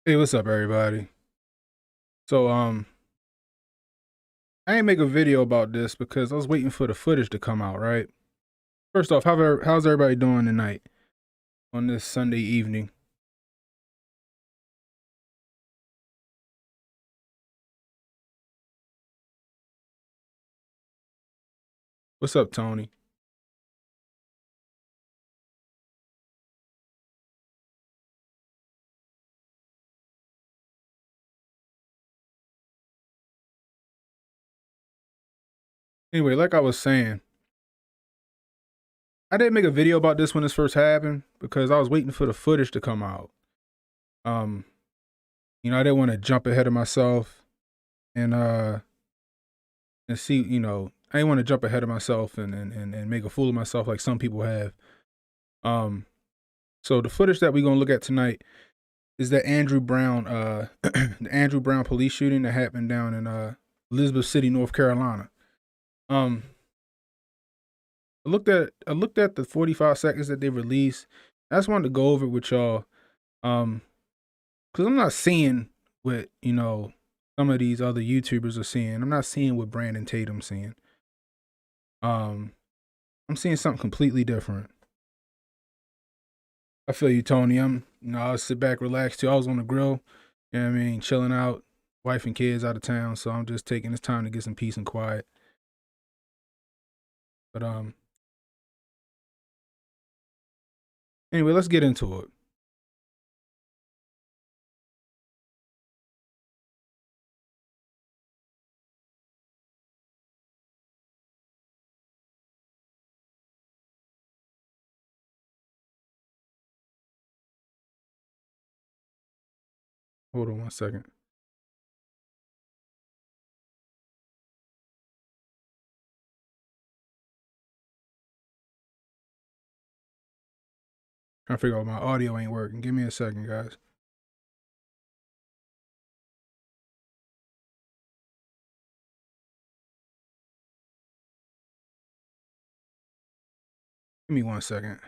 Hey, what's up, everybody? So, I ain't make a video about this because I was waiting for the footage to come out, right? First off, how's everybody doing tonight on this Sunday evening? What's up, Tony? Anyway, like I was saying, I didn't make a video about this when this first happened because I was waiting for the footage to come out. Um, I didn't want to jump ahead of myself and see, I didn't want to jump ahead of myself and make a fool of myself like some people have. Um, so the footage that we're gonna look at tonight is that Andrew Brown, the Andrew Brown police shooting that happened down in Elizabeth City, North Carolina. Um, I looked at the 45 seconds that they released. I just wanted to go over it with y'all, because I'm not seeing what some of these other YouTubers are seeing. I'm not seeing what Brandon Tatum's seeing. Um, I'm seeing something completely different. I feel you, Tony. I was sit back, relax too. I was on the grill, you know what I mean, chilling out, wife and kids out of town, so I'm just taking this time to get some peace and quiet. But anyway, let's get into it. Hold on one second. Trying to figure out my audio ain't working. Give me a second, guys. Give me 1 second.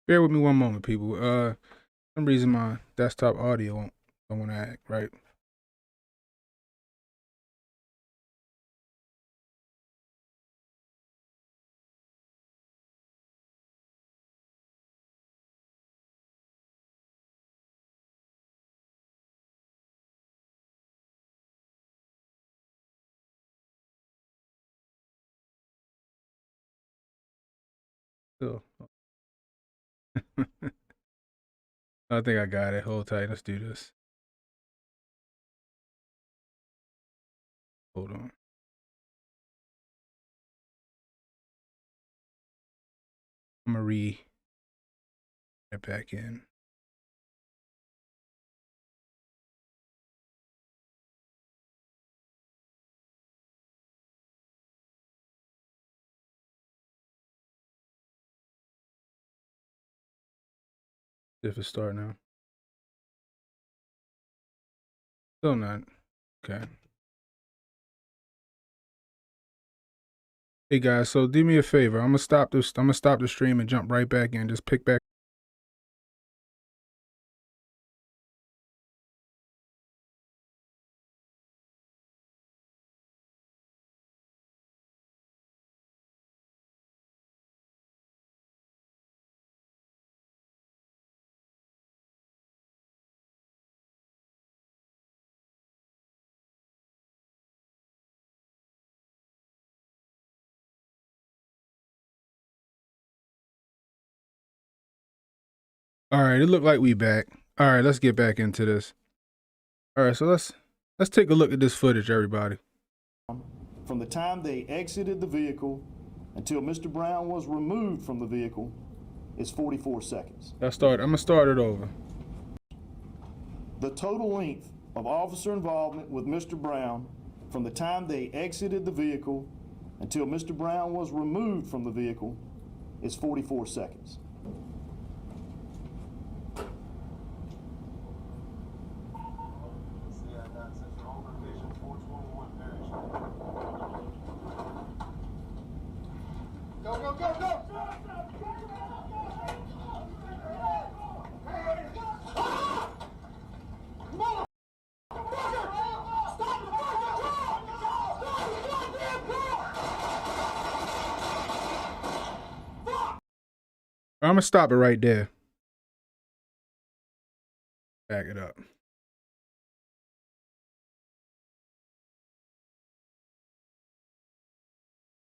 Bear with me one moment, people. For some reason my desktop audio don't want to act right. So I think I got it. Hold tight. Let's do this. Hold on. I'm gonna it back in. If it start now. Still not. Okay. Hey guys, so do me a favor. I'm gonna stop this. I'm gonna stop the stream and jump right back in. Just pick back. All right, it looked like we back. All right, let's get back into this. All right, so let's take a look at this footage, everybody. From the time they exited the vehicle until Mr. Brown was removed from the vehicle is 44 seconds. I'm gonna start it over. The total length of officer involvement with Mr. Brown from the time they exited the vehicle until Mr. Brown was removed from the vehicle is 44 seconds. Go, go, go, go! I'm gonna stop it right there. Back it up.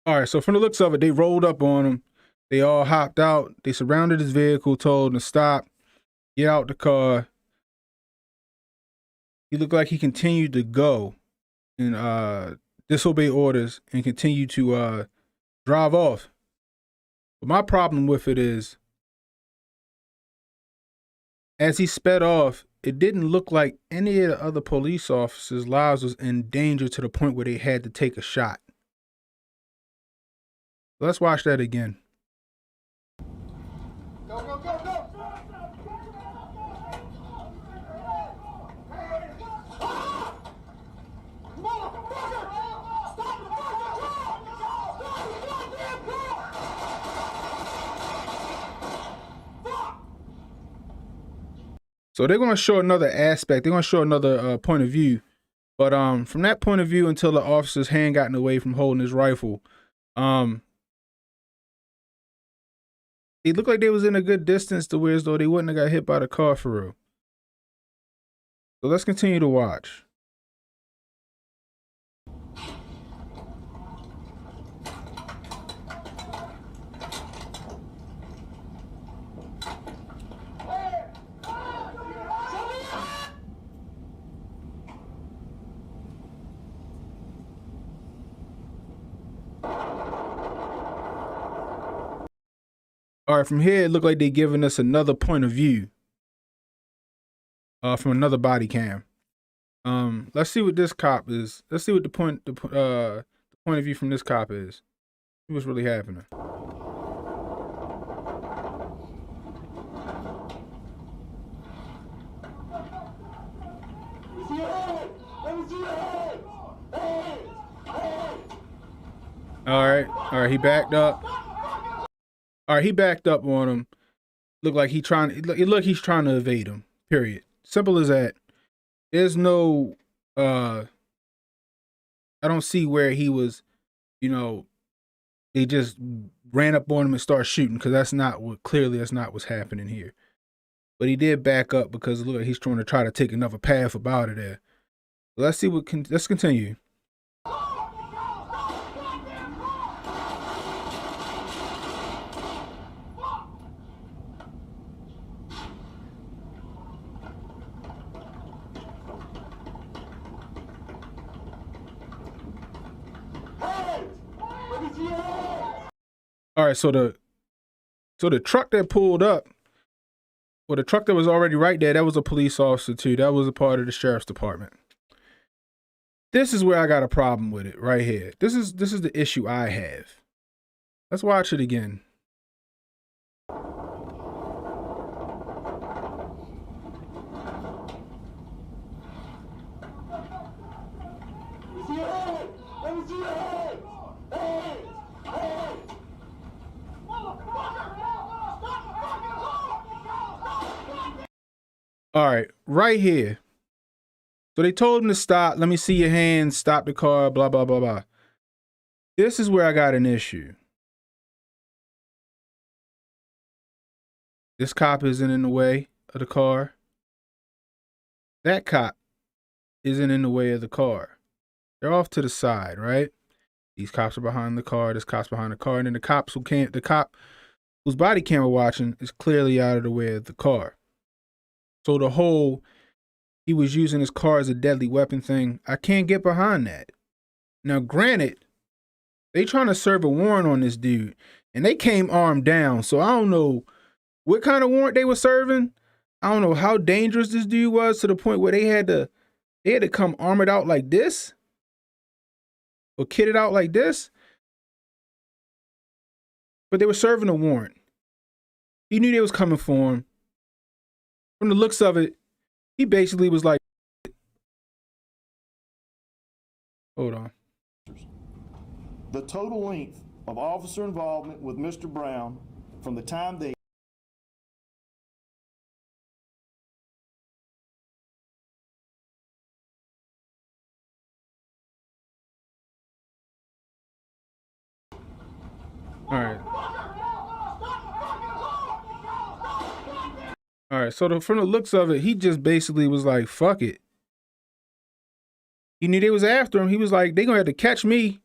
All right, so from the looks of it, they rolled up on him. They all hopped out. They surrounded his vehicle, told him to stop, get out the car. He looked like he continued to go and disobey orders and continue to drive off. But my problem with it is, as he sped off, it didn't look like any of the other police officers' lives was in danger to the point where they had to take a shot. Let's watch that again. Go, go, go, go! So they're going to show another aspect. They're going to show another point of view. But from that point of view, until the officer's hand got in the way from holding his rifle, it looked like they was in a good distance to where as though they wouldn't have got hit by the car for real. So let's continue to watch. All right, from here, it looked like they're giving us another point of view from another body cam. Let's see what this cop is. Let's see what the point of view from this cop is. See what's really happening. All right, he backed up. All right, he backed up on him. Looked like he's trying to evade him. Period. Simple as that. There's no I don't see where he was, they just ran up on him and started shooting, because that's not what's happening here. But he did back up because it looked like he's trying to take another path up out of there. Let's see let's continue. All right, so the truck that pulled up, or the truck that was already right there, that was a police officer too. That was a part of the sheriff's department. This is where I got a problem with it right here. This is the issue I have. Let's watch it again. All right, right here. So they told him to stop. Let me see your hands. Stop the car. Blah, blah, blah, blah. This is where I got an issue. This cop isn't in the way of the car. That cop isn't in the way of the car. They're off to the side, right? These cops are behind the car. This cop's behind the car. And then the cop whose body camera watching is clearly out of the way of the car. So the whole he was using his car as a deadly weapon thing, I can't get behind that. Now, granted, they trying to serve a warrant on this dude, and they came armed down. So I don't know what kind of warrant they were serving. I don't know how dangerous this dude was to the point where they had to come armored out like this or kitted out like this. But they were serving a warrant. He knew they was coming for him. From the looks of it, he basically was like, hold on. The total length of officer involvement with Mr. Brown from the time they All right. All right. So from the looks of it, he just basically was like, fuck it. He knew they was after him. He was like, they gonna have to catch me.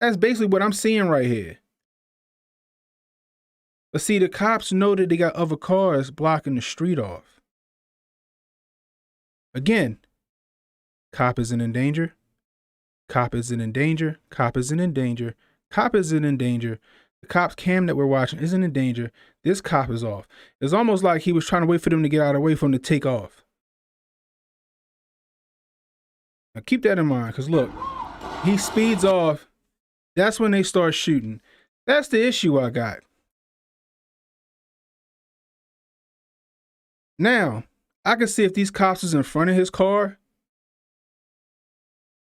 That's basically what I'm seeing right here. But see, the cops know that they got other cars blocking the street off. Again, cop isn't in danger. Cop isn't in danger. Cop isn't in danger. Cop isn't in danger. The cop's cam that we're watching isn't in danger. This cop is off. It's almost like he was trying to wait for them to get out of the way for him to take off. Now keep that in mind, because look, he speeds off. That's when they start shooting. That's the issue I got. Now, I can see if these cops was in front of his car,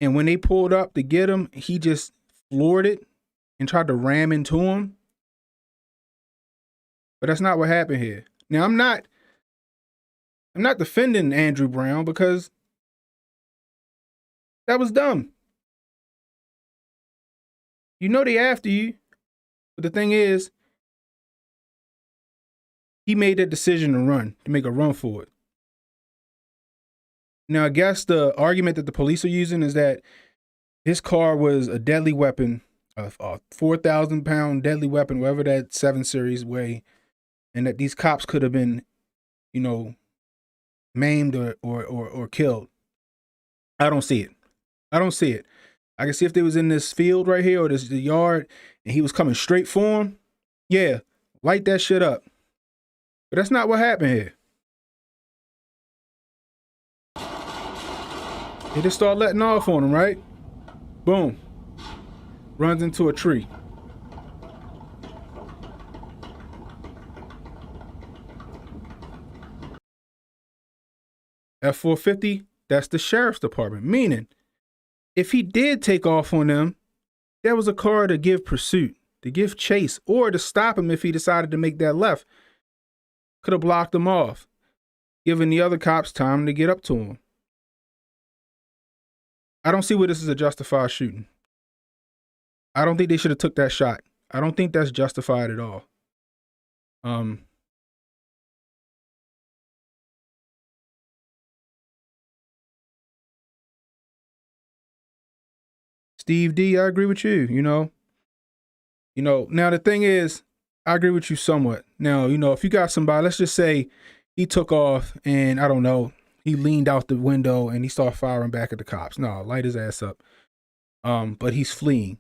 and when they pulled up to get him, he just floored it and tried to ram into him. But that's not what happened here. Now, I'm not defending Andrew Brown because that was dumb. You know they after you, but the thing is, he made that decision to make a run for it. Now, I guess the argument that the police are using is that his car was a deadly weapon, a 4,000-pound deadly weapon, whatever that 7 Series weigh, and that these cops could have been, maimed or killed. I don't see it. I don't see it. I can see if they was in this field right here or the yard and he was coming straight for him. Yeah, light that shit up. But that's not what happened here. They just start letting off on him, right? Boom. Runs into a tree. At 450, that's the sheriff's department. Meaning, if he did take off on them, there was a car to give pursuit, to give chase, or to stop him if he decided to make that left. Could have blocked him off, giving the other cops time to get up to him. I don't see where this is a justified shooting. I don't think they should have took that shot. I don't think that's justified at all. Steve D, I agree with you, Now the thing is, I agree with you somewhat. Now, if you got somebody, let's just say he took off and I don't know, he leaned out the window and he started firing back at the cops. No, light his ass up. But he's fleeing.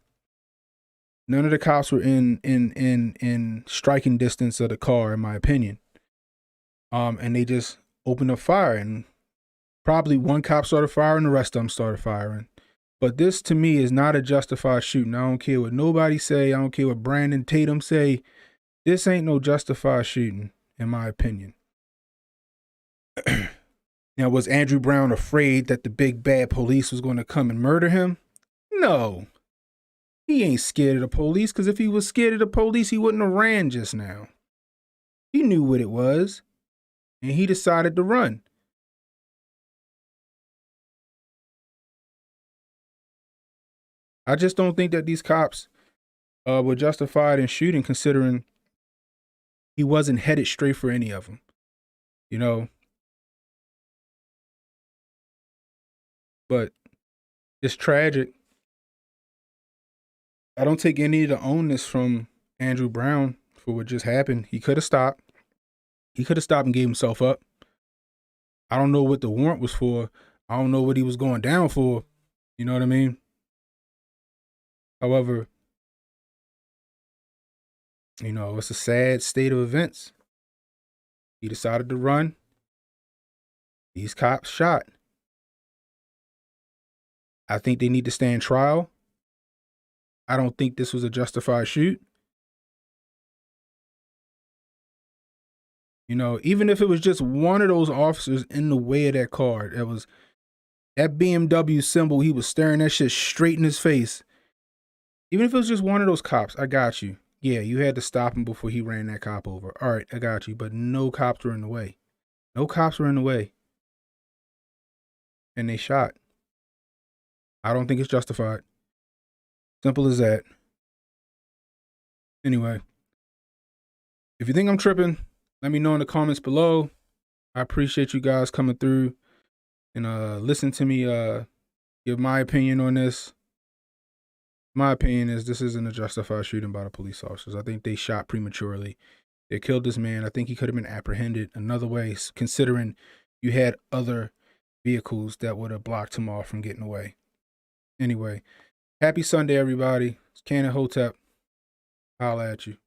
None of the cops were in striking distance of the car, in my opinion. And they just opened up fire, and probably one cop started firing, the rest of them started firing. But this, to me, is not a justified shooting. I don't care what nobody say. I don't care what Brandon Tatum say. This ain't no justified shooting, in my opinion. Now, was Andrew Brown afraid that the big bad police was going to come and murder him? No. He ain't scared of the police, because if he was scared of the police, he wouldn't have ran just now. He knew what it was, and he decided to run. I just don't think that these cops were justified in shooting, considering he wasn't headed straight for any of them. But it's tragic. I don't take any of the onus from Andrew Brown for what just happened. He could have stopped. He could have stopped and gave himself up. I don't know what the warrant was for. I don't know what he was going down for. You know what I mean? However, you know, it's a sad state of events. He decided to run. These cops shot. I think they need to stand trial. I don't think this was a justified shoot. You know, even if it was just one of those officers in the way of that car, that was that BMW symbol, he was staring that shit straight in his face. Even if it was just one of those cops, I got you. Yeah, you had to stop him before he ran that cop over. All right, I got you. But no cops were in the way. No cops were in the way. And they shot. I don't think it's justified. Simple as that. Anyway, if you think I'm tripping, let me know in the comments below. I appreciate you guys coming through and listen to me give my opinion on this. My opinion is this isn't a justified shooting by the police officers. I think they shot prematurely. They killed this man. I think he could have been apprehended another way, considering you had other vehicles that would have blocked him off from getting away. Anyway, happy Sunday, everybody. It's Cannon Hotep. Holla at you.